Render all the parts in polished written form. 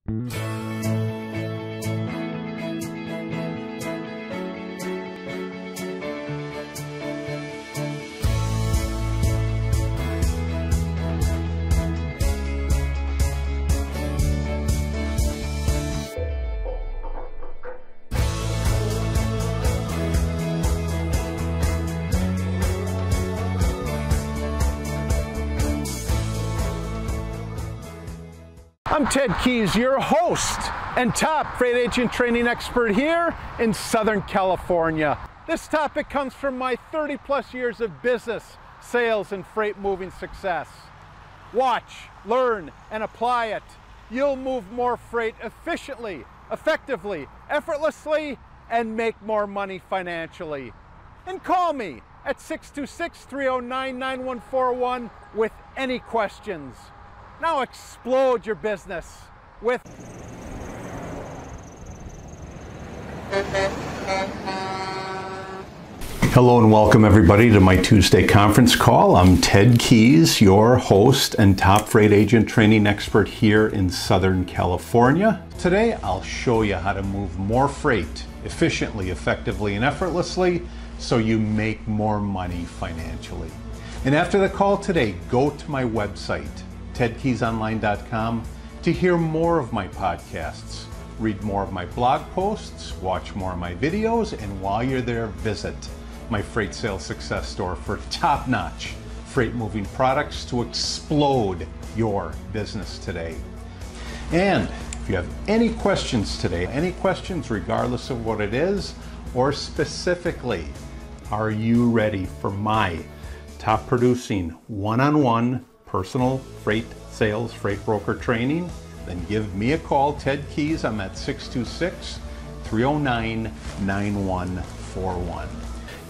I'm Ted Keys, your host and top freight agent training expert here in Southern California. This topic comes from my 30+ years of business, sales, and freight moving success. Watch, learn, and apply it. You'll move more freight efficiently, effectively, effortlessly, and make more money financially. And call me at 626-309-9141 with any questions. Now explode your business with... Hello and welcome everybody to my Tuesday conference call. I'm Ted Keys, your host and top freight agent training expert here in Southern California. Today I'll show you how to move more freight efficiently, effectively, and effortlessly so you make more money financially. And after the call today, go to my website, tedkeysonline.com, to hear more of my podcasts, read more of my blog posts, watch more of my videos, and while you're there, visit my Freight Sales Success Store for top-notch freight moving products to explode your business today. And if you have any questions today, any questions regardless of what it is, or specifically, are you ready for my top producing one-on-one personal freight sales, freight broker training, then give me a call, Ted Keys. I'm at 626-309-9141.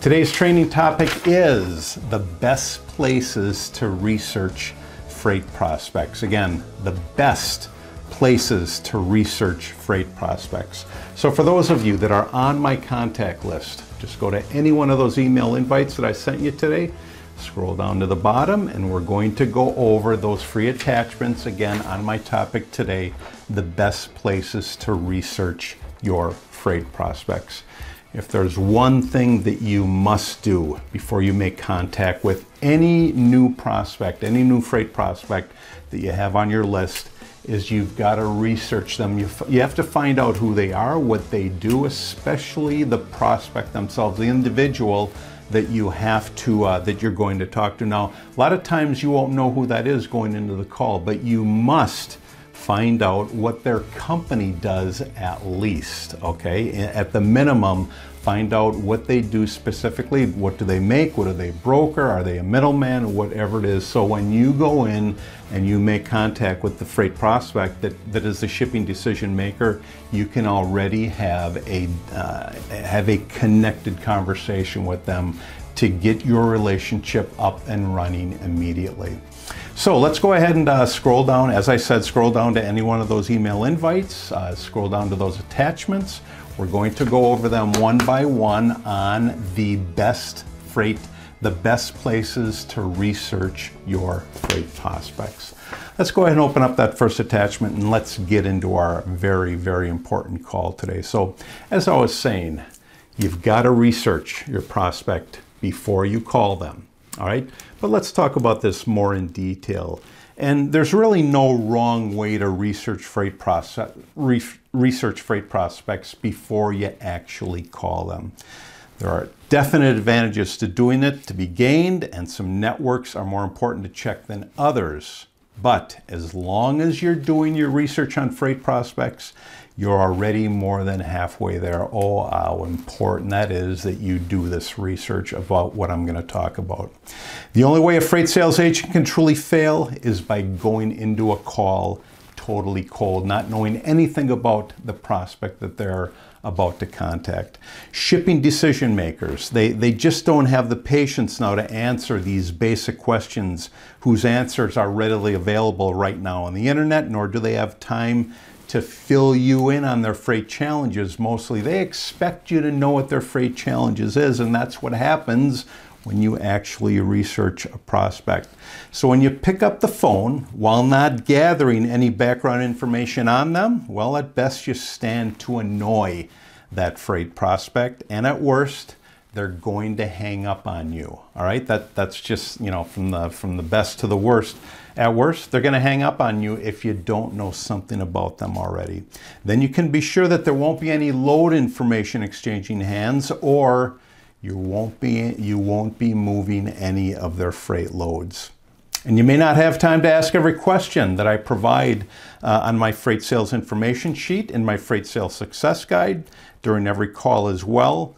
Today's training topic is the best places to research freight prospects. Again, the best places to research freight prospects. So for those of you that are on my contact list, just go to any one of those email invites that I sent you today, scroll down to the bottom, and we're going to go over those free attachments again on my topic today, the best places to research your freight prospects. If there's one thing that you must do before you make contact with any new prospect, any new freight prospect that you have on your list, is you've got to research them. You have to find out who they are, what they do, especially the prospect themselves, the individual that you have to, that you're going to talk to. Now, a lot of times you won't know who that is going into the call, but you must find out what their company does at least, okay? At the minimum, find out what they do specifically. What do they make? What do they broker? Are they a middleman? Whatever it is. So when you go in and you make contact with the freight prospect that is the shipping decision maker, you can already have a connected conversation with them to get your relationship up and running immediately. So let's go ahead and scroll down. As I said, scroll down to any one of those email invites, scroll down to those attachments. We're going to go over them one by one on the best places to research your freight prospects. Let's go ahead and open up that first attachment and let's get into our very, very important call today. So as I was saying, you've got to research your prospect before you call them. All right, but let's talk about this more in detail. And there's really no wrong way to research freight prospects before you actually call them. There are definite advantages to doing it to be gained, and some networks are more important to check than others. But as long as you're doing your research on freight prospects, you're already more than halfway there. Oh, how important that is that you do this research about what I'm going to talk about. The only way a freight sales agent can truly fail is by going into a call totally cold, not knowing anything about the prospect that they're about to contact. Shipping decision makers, they just don't have the patience now to answer these basic questions whose answers are readily available right now on the internet, nor do they have time to fill you in on their freight challenges. Mostly they expect you to know what their freight challenges is, and that's what happens when you actually research a prospect. So when you pick up the phone, while not gathering any background information on them, well, at best you stand to annoy that freight prospect, and at worst, they're going to hang up on you. All right, that's just, you know, from the best to the worst. At worst, they're going to hang up on you if you don't know something about them already. Then you can be sure that there won't be any load information exchanging hands, or you won't be moving any of their freight loads. And you may not have time to ask every question that I provide on my freight sales information sheet, in my freight sales success guide, during every call as well.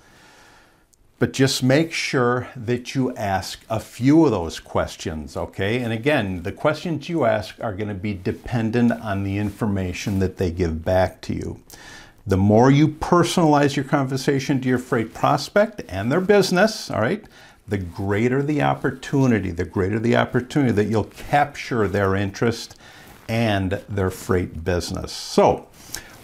But just make sure that you ask a few of those questions, okay? And again, the questions you ask are going to be dependent on the information that they give back to you. The more you personalize your conversation to your freight prospect and their business, all right, the greater the opportunity that you'll capture their interest and their freight business. So,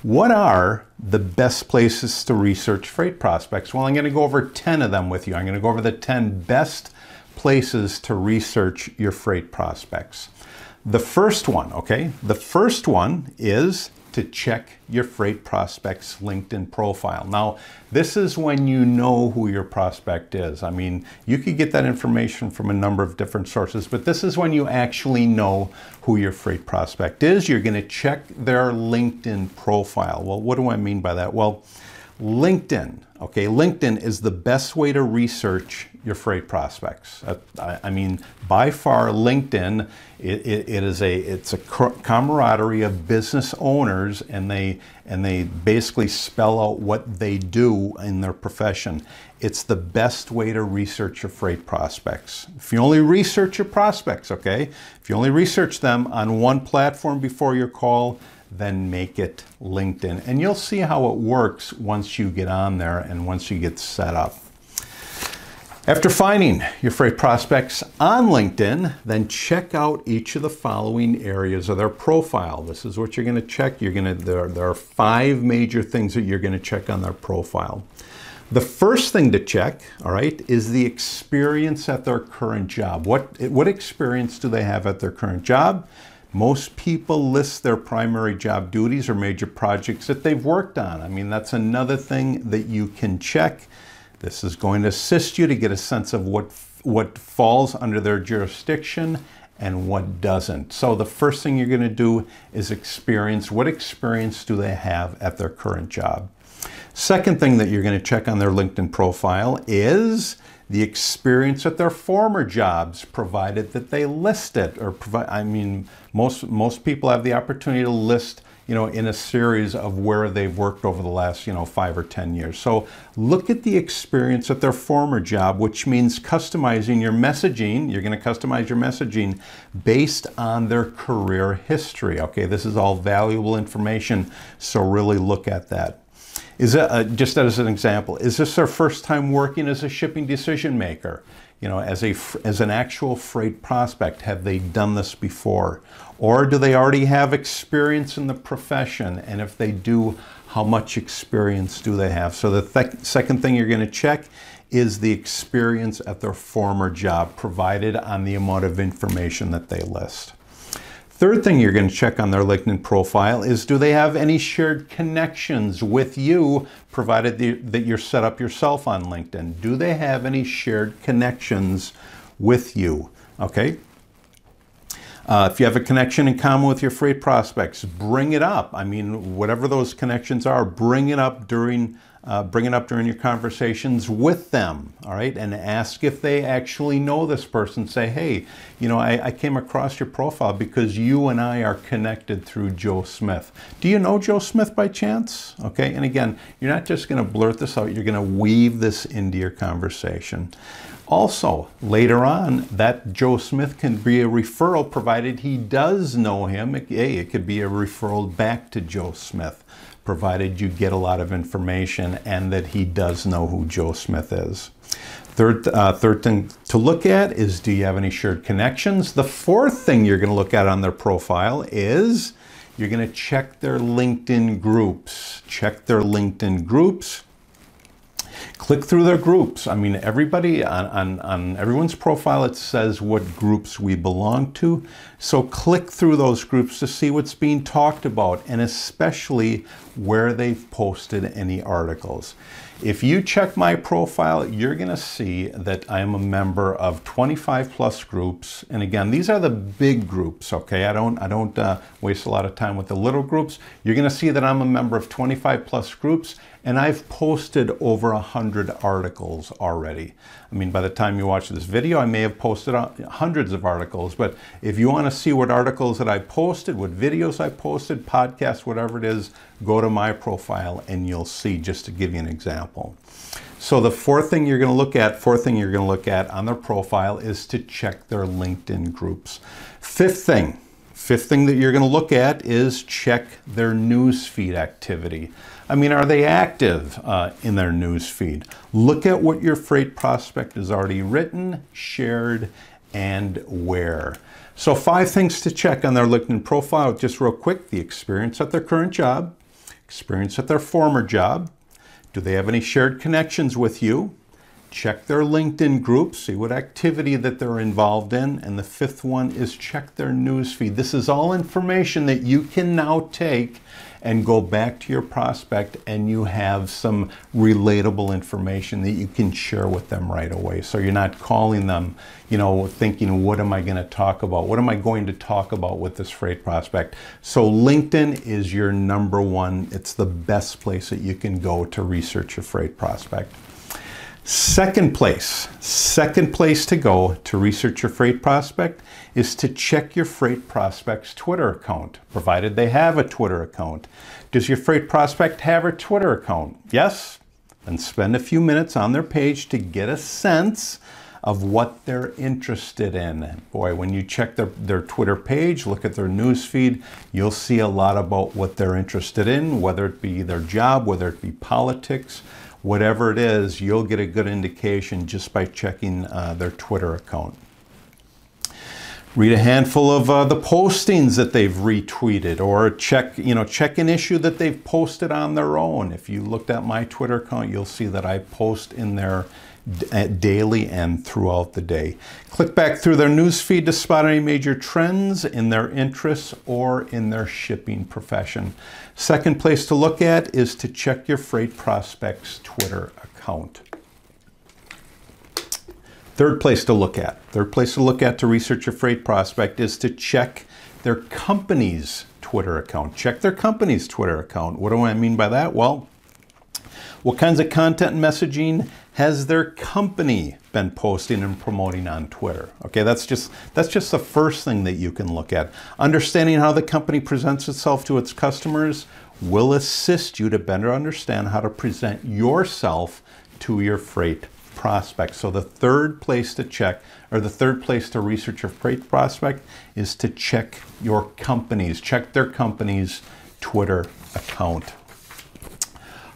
what are the best places to research freight prospects? Well, I'm going to go over 10 of them with you. I'm going to go over the 10 best places to research your freight prospects. The first one, okay, the first one is to check your freight prospect's LinkedIn profile. Now, this is when you know who your prospect is. I mean, you could get that information from a number of different sources, but this is when you actually know who your freight prospect is. You're going to check their LinkedIn profile. Well, what do I mean by that? Well, LinkedIn, okay, LinkedIn is the best way to research your freight prospects. I mean, by far, LinkedIn, it's a camaraderie of business owners, and they basically spell out what they do in their profession. It's the best way to research your freight prospects. If you only research your prospects, okay, if you only research them on one platform before your call, then make it LinkedIn. And you'll see how it works once you get on there and once you get set up. After finding your freight prospects on LinkedIn, then check out each of the following areas of their profile. This is what you're going to check. There are 5 major things that you're going to check on their profile. The first thing to check, all right, is the experience at their current job. What experience do they have at their current job? Most people list their primary job duties or major projects that they've worked on. I mean, that's another thing that you can check. This is going to assist you to get a sense of what falls under their jurisdiction and what doesn't. So the first thing you're going to do is experience. What experience do they have at their current job? Second thing that you're going to check on their LinkedIn profile is the experience at their former jobs, provided that they list it. Or most people have the opportunity to list, you know, in a series of where they've worked over the last, 5 or 10 years. So look at the experience at their former job, which means customizing your messaging. You're going to customize your messaging based on their career history. Okay, this is all valuable information, so really look at that. Is it, just as an example, is this their first time working as a shipping decision maker? You know, as an actual freight prospect, have they done this before? Or do they already have experience in the profession? And if they do, how much experience do they have? So the second thing you're going to check is the experience at their former job, provided on the amount of information that they list. Third thing you're going to check on their LinkedIn profile is, do they have any shared connections with you, provided that you're set up yourself on LinkedIn? Do they have any shared connections with you? Okay. If you have a connection in common with your freight prospects, bring it up. I mean, whatever those connections are, bring it up during your conversations with them, all right? And ask if they actually know this person. Say, hey, I came across your profile because you and I are connected through Joe Smith. Do you know Joe Smith by chance? Okay, and again, you're not just going to blurt this out, you're going to weave this into your conversation. Also, later on, that Joe Smith can be a referral, provided he does know him. It could be a referral back to Joe Smith, provided you get a lot of information and that he does know who Joe Smith is. Third thing to look at is, do you have any shared connections? The fourth thing you're going to look at on their profile is, you're going to check their LinkedIn groups. Check their LinkedIn groups. Click through their groups. I mean, everybody on everyone's profile, it says what groups we belong to. So click through those groups to see what's being talked about, and especially where they've posted any articles. If you check my profile, you're going to see that I'm a member of 25 plus groups. And again, these are the big groups, okay? I don't waste a lot of time with the little groups. You're going to see that I'm a member of 25 plus groups, and I've posted over 100 articles already. I mean, by the time you watch this video, I may have posted hundreds of articles, but if you want to see what articles that I posted, what videos I posted, podcasts, whatever it is, go to my profile and you'll see, just to give you an example. So the fourth thing you're going to look at on their profile is to check their LinkedIn groups. Fifth thing that you're going to look at is check their newsfeed activity. I mean, are they active in their newsfeed? Look at what your freight prospect has already written, shared, and where. So 5 things to check on their LinkedIn profile, just real quick: the experience at their current job, experience at their former job, do they have any shared connections with you? Check their LinkedIn groups, see what activity that they're involved in. And the 5th one is check their newsfeed. This is all information that you can now take and go back to your prospect, and you have some relatable information that you can share with them right away. So you're not calling them, you know, thinking, what am I going to talk about? What am I going to talk about with this freight prospect? So LinkedIn is your number one. It's the best place that you can go to research your freight prospect. Second place to go to research your freight prospect is to check your freight prospect's Twitter account, provided they have a Twitter account. Does your freight prospect have a Twitter account? Yes? Then spend a few minutes on their page to get a sense of what they're interested in. Boy, when you check their Twitter page, look at their news feed, you'll see a lot about what they're interested in, whether it be their job, whether it be politics, whatever it is, you'll get a good indication just by checking their Twitter account. Read a handful of the postings that they've retweeted, or check an issue that they've posted on their own. If you looked at my Twitter account, you'll see that I post in there daily and throughout the day. Click back through their newsfeed to spot any major trends in their interests or in their shipping profession. Second place to look at is to check your freight prospect's Twitter account. Third place to look at to research your freight prospect is to check their company's Twitter account. Check their company's Twitter account. What do I mean by that? Well, what kinds of content and messaging has their company been posting and promoting on Twitter? Okay, that's just the first thing that you can look at. Understanding how the company presents itself to its customers will assist you to better understand how to present yourself to your freight prospect. So the third place to check, or the third place to research your freight prospect, is to check their company's Twitter account.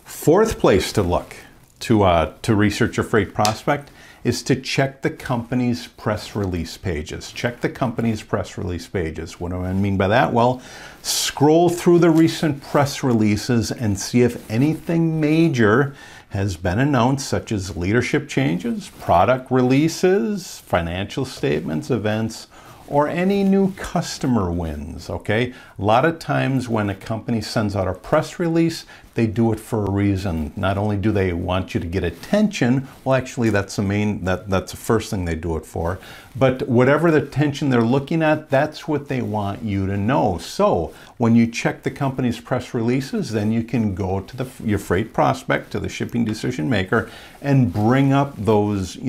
Fourth place to look to research your freight prospect is to check the company's press release pages. Check the company's press release pages. What do I mean by that? Well, scroll through the recent press releases and see if anything major has been announced, such as leadership changes, product releases, financial statements, events, or any new customer wins, okay? A lot of times when a company sends out a press release, they do it for a reason. Not only do they want you to get attention, well, actually that's the first thing they do it for, but whatever the attention they're looking at, that's what they want you to know. So when you check the company's press releases, then you can go to your freight prospect, to the shipping decision maker, and bring up those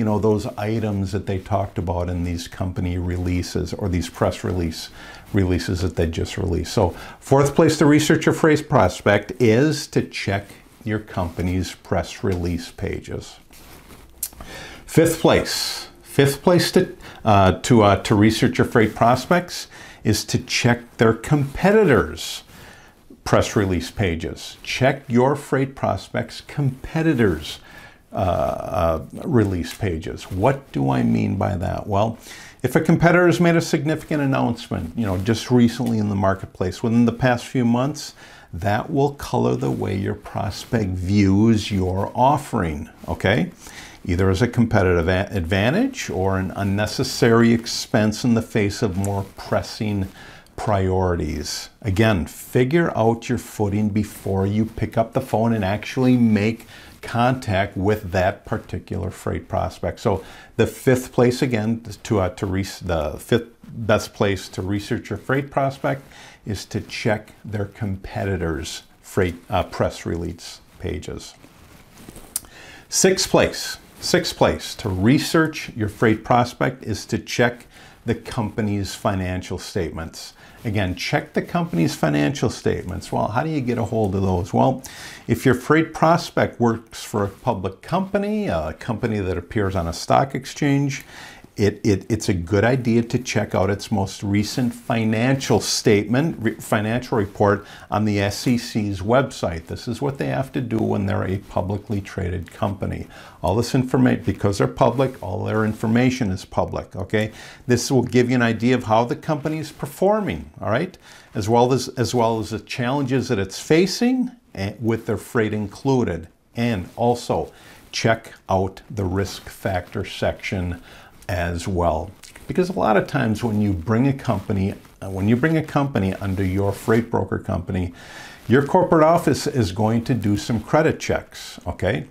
items that they talked about in these company releases, or these press releases that they just released. So fourth place to research your freight prospect is to check your company's press release pages. Fifth place to research your freight prospects is to check their competitors' press release pages. Check your freight prospects' competitors' release pages. What do I mean by that? Well, if a competitor has made a significant announcement, just recently in the marketplace, within the past few months, that will color the way your prospect views your offering, okay? Either as a competitive advantage or an unnecessary expense in the face of more pressing priorities. Again, figure out your footing before you pick up the phone and actually make contact with that particular freight prospect. So the fifth place, again, the fifth best place to research your freight prospect is to check their competitors' freight press release pages. Sixth place to research your freight prospect is to check the company's financial statements. Again, check the company's financial statements. Well, how do you get a hold of those? Well, if your freight prospect works for a public company, a company that appears on a stock exchange, it's a good idea to check out its most recent financial report on the SEC's website. This is what they have to do when they're a publicly traded company. All this information, because they're public, all their information is public, okay? This will give you an idea of how the company is performing, all right? As well as the challenges that it's facing with their freight included. And also check out the risk factor section as well, because a lot of times when you bring a company under your freight broker company, your corporate office is going to do some credit checks, okay?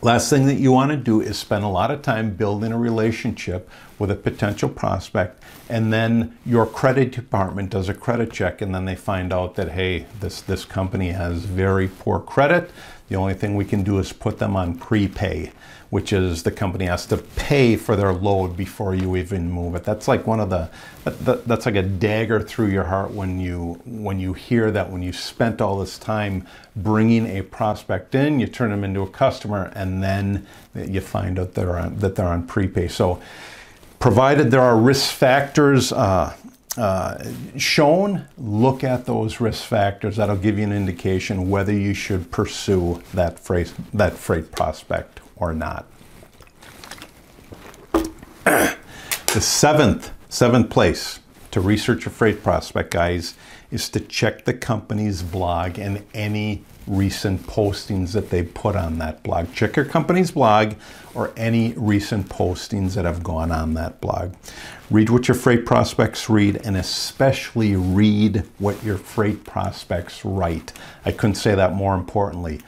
Last thing that you want to do is spend a lot of time building a relationship with a potential prospect, and then your credit department does a credit check, and then they find out that, hey, this company has very poor credit. The only thing we can do is put them on prepay, which is the company has to pay for their load before you even move it. That's like that's like a dagger through your heart when you hear that, when you spent all this time bringing a prospect in, you turn them into a customer, and then you find out that they're on prepay. So provided there are risk factors shown, look at those risk factors. That'll give you an indication whether you should pursue that freight prospect or not. The seventh place to research a freight prospect, guys, is to check the company's blog and any recent postings that they put on that blog. Check your company's blog or any recent postings that have gone on that blog. Read what your freight prospects read, and especially read what your freight prospects write. I couldn't say that more importantly.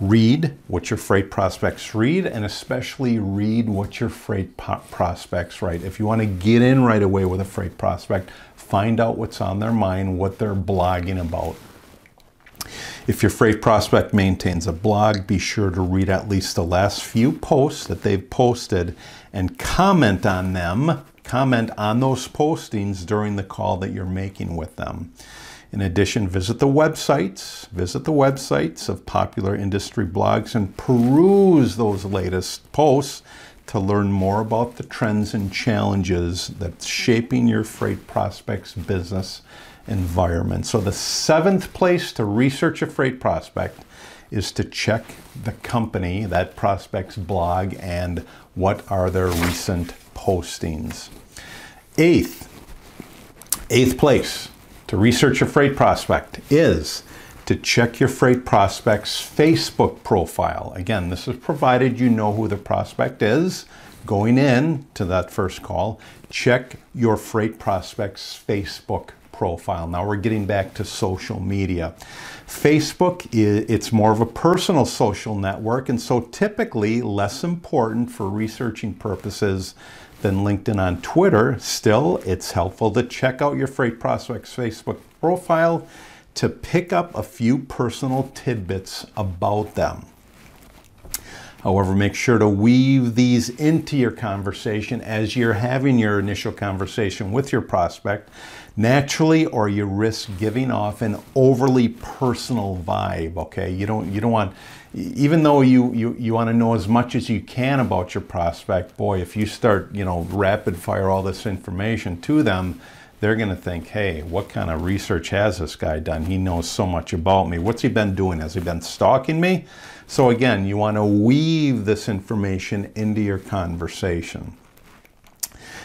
Read what your freight prospects read, and especially read what your freight prospects write. If you want to get in right away with a freight prospect, find out what's on their mind, what they're blogging about. If your freight prospect maintains a blog, be sure to read at least the last few posts that they've posted and comment on them. Comment on those postings during the call that you're making with them. In addition, visit the websites of popular industry blogs and peruse those latest posts to learn more about the trends and challenges that's shaping your freight prospect's business environment. So the seventh place to research a freight prospect is to check the company, that prospect's blog, and what are their recent postings. Eighth place to research a freight prospect is to check your freight prospect's Facebook profile. Again, this is provided you know who the prospect is going in to that first call. Check your freight prospect's Facebook profile. Now we're getting back to social media. Facebook, it's more of a personal social network, and so typically less important for researching purposes than LinkedIn on Twitter. Still, it's helpful to check out your freight prospect's Facebook profile to pick up a few personal tidbits about them. However, make sure to weave these into your conversation as you're having your initial conversation with your prospect naturally, or you risk giving off an overly personal vibe. Okay, you don't want, even though you want to know as much as you can about your prospect. Boy, if you start rapid fire all this information to them, they're going to think, hey, what kind of research has this guy done? He knows so much about me. What's he been doing? Has he been stalking me? So again, you want to weave this information into your conversation.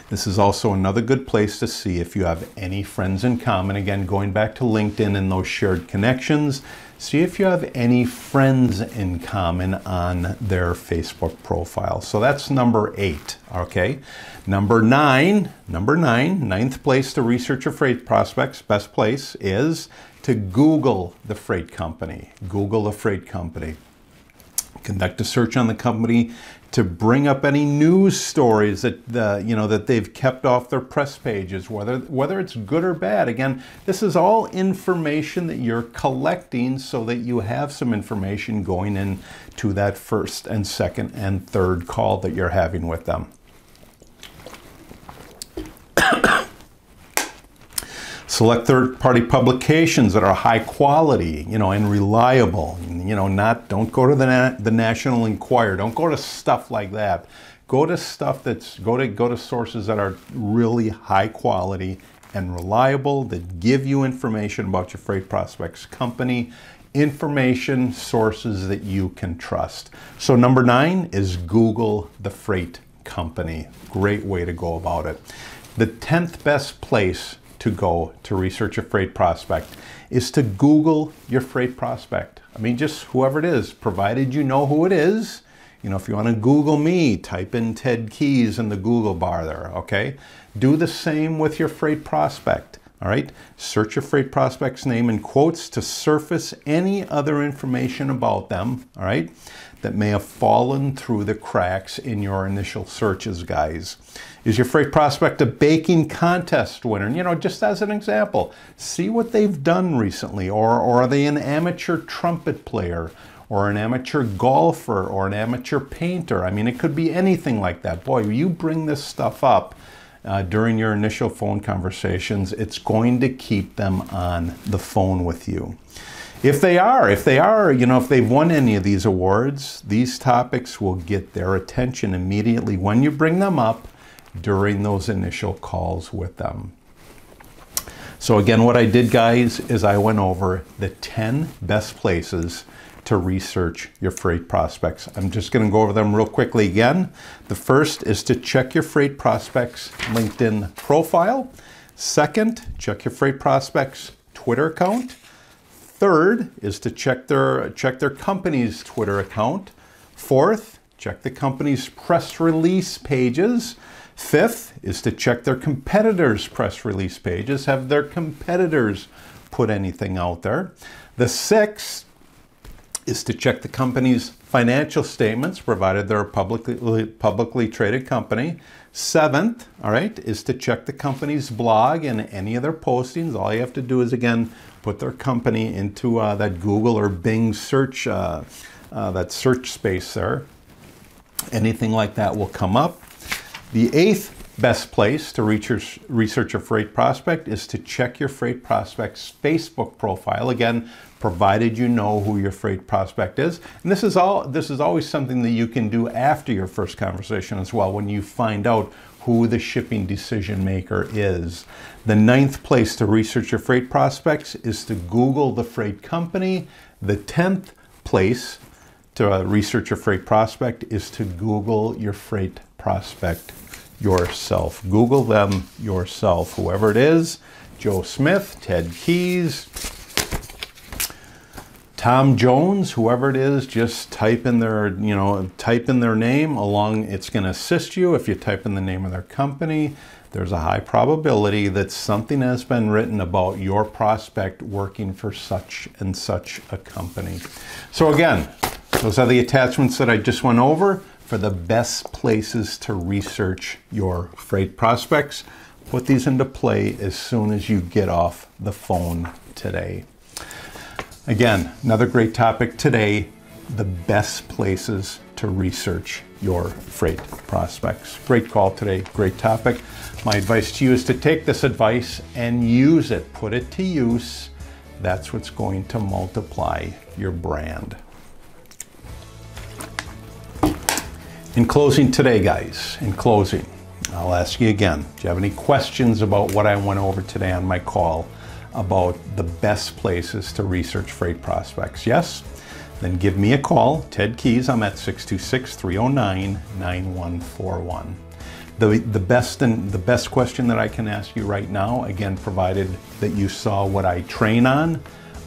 This is also another good place to see if you have any friends in common. Again, going back to LinkedIn and those shared connections, see if you have any friends in common on their Facebook profile. So that's number 8, okay? Number nine, ninth place to research your freight prospects, best place is to Google the freight company. Google the freight company. Conduct a search on the company to bring up any news stories that that they've kept off their press pages, whether it's good or bad. Again, this is all information that you're collecting so that you have some information going into that first and second and third call that you're having with them. Select third-party publications that are high quality, and reliable. Don't go to the National Enquirer. Don't go to stuff like that. Go to stuff go to sources that are really high quality and reliable, that give you information about your freight prospects company, information sources that you can trust. So number 9 is Google the freight company. Great way to go about it. The 10th best place to go to research a freight prospect is to Google your freight prospect. I mean, just whoever it is, provided you know who it is. If you want to Google me, type in Ted Keys in the Google bar there, okay? Do the same with your freight prospect, all right? Search your freight prospect's name in quotes to surface any other information about them, all right, that may have fallen through the cracks in your initial searches, guys. Is your freight prospect a baking contest winner? Just as an example, see what they've done recently. Or are they an amateur trumpet player, or an amateur golfer, or an amateur painter? I mean, it could be anything like that. Boy, you bring this stuff up during your initial phone conversations, it's going to keep them on the phone with you. If they've won any of these awards, these topics will get their attention immediately when you bring them up during those initial calls with them. So again, what I did, guys, is I went over the 10 best places to research your freight prospects. I'm just going to go over them real quickly again. The first is to check your freight prospects LinkedIn profile. Second, check your freight prospects Twitter account. Third is to check their company's Twitter account. Fourth, check the company's press release pages. Fifth is to check their competitors' press release pages. Have their competitors put anything out there? The sixth is to check the company's financial statements, provided they're a publicly traded company. Seventh, all right, is to check the company's blog and any of their postings. All you have to do is, again, put their company into that Google or Bing search, that search space there. Anything like that will come up. The 8th best place to research a freight prospect is to check your freight prospect's Facebook profile. Again, provided you know who your freight prospect is. And this is always something that you can do after your first conversation as well, when you find out who the shipping decision maker is. The 9th place to research your freight prospects is to Google the freight company. The 10th place to research your freight prospect is to Google your freight prospect yourself. Google them yourself. Whoever it is, Joe Smith, Ted Keys, Tom Jones, whoever it is, just type in their name along. It's going to assist you. If you type in the name of their company, there's a high probability that something has been written about your prospect working for such and such a company. So again, those are the attachments that I just went over for the best places to research your freight prospects. Put these into play as soon as you get off the phone today. Again, another great topic today, the best places to research your freight prospects. Great call today, great topic. My advice to you is to take this advice and use it, put it to use. That's what's going to multiply your brand. In closing today, guys, I'll ask you again, do you have any questions about what I went over today on my call about the best places to research freight prospects? Yes? Then give me a call, Ted Keys. I'm at 626-309-9141. The best question that I can ask you right now, again, provided that you saw what I train on,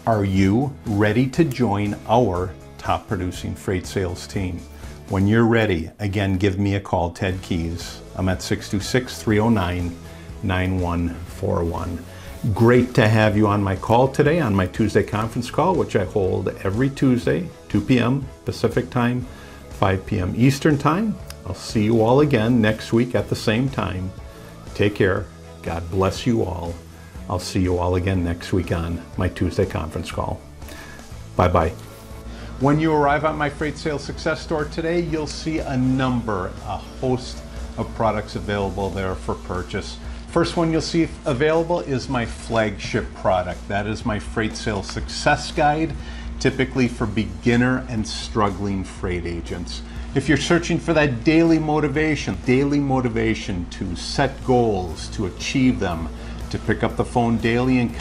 are you ready to join our top producing freight sales team? When you're ready, again, give me a call, Ted Keys. I'm at 626-309-9141. Great to have you on my call today, on my Tuesday conference call, which I hold every Tuesday, 2 p.m. Pacific time, 5 p.m. Eastern time. I'll see you all again next week at the same time. Take care. God bless you all. I'll see you all again next week on my Tuesday conference call. Bye-bye. When you arrive at my Freight Sales Success Store today, you'll see a host of products available there for purchase. First one you'll see available is my flagship product. That is my Freight Sales Success Guide, typically for beginner and struggling freight agents. If you're searching for that daily motivation to set goals, to achieve them, to pick up the phone daily and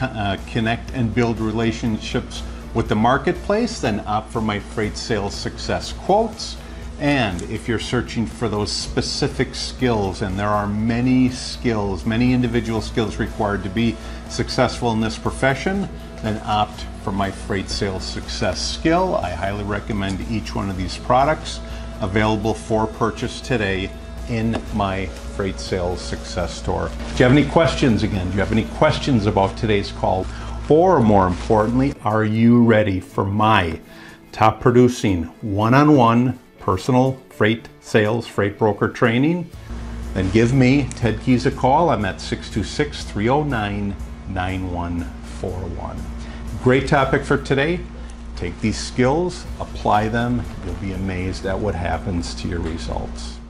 connect and build relationships with the marketplace, then opt for my Freight Sales Success Quotes. And if you're searching for those specific skills, and there are many skills, many individual skills required to be successful in this profession, then opt for my Freight Sales Success Skill. I highly recommend each one of these products, available for purchase today in my Freight Sales Success Store. Do you have any questions again? Do you have any questions about today's call? Or more importantly, are you ready for my top producing one-on-one personal freight sales, freight broker training? Then give me, Ted Keys, a call. I'm at 626-309-9141. Great topic for today. Take these skills, apply them. You'll be amazed at what happens to your results.